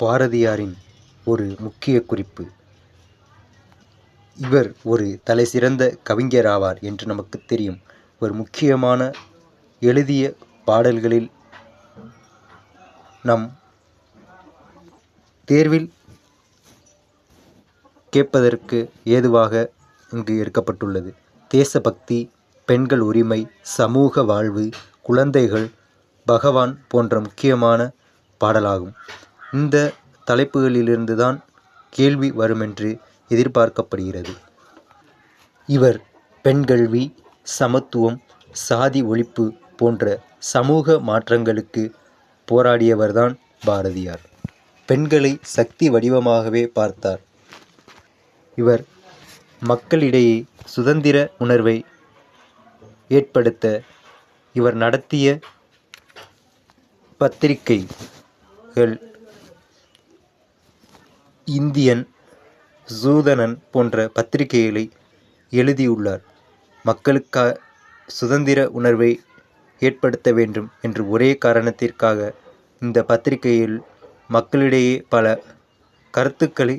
பாரதியாரின் ஒரு முக்கிய குறிப்பு. இவர் ஒரு தலைசிறந்த கவிஞராவார் என்று நமக்கு தெரியும். இவர் முக்கியமான எழுதிய பாடல்களில் நம் தேர்வில் கேட்பதற்கு ஏதுவாக இங்கு எடுக்கப்பட்டுள்ளது. தேசபக்தி, பெண்கள் உரிமை, சமூக வாழ்வு, குழந்தைகள், பகவான் போன்ற முக்கியமான பாடலாகும். இந்த தலைப்புகளிலிருந்துதான் கேள்வி வருமென்று எதிர்பார்க்கப்படுகிறது. இவர் பெண்கல்வி, சமத்துவம், சாதி ஒழிப்பு போன்ற சமூக மாற்றங்களுக்கு போராடியவர்தான் பாரதியார். பெண்களை சக்தி வடிவமாகவே பார்த்தார். இவர் மக்களிடையே சுதந்திர உணர்வை ஏற்படுத்த இவர் நடத்திய பத்திரிகைகள் இந்தியன், சூதனன் போன்ற பத்திரிகைகளை எழுதியுள்ளார். மக்களுக்கு சுதந்திர உணர்வை ஏற்படுத்த வேண்டும் என்று ஒரே காரணத்திற்காக இந்த பத்திரிகையில் மக்களிடையே பல கருத்துக்களை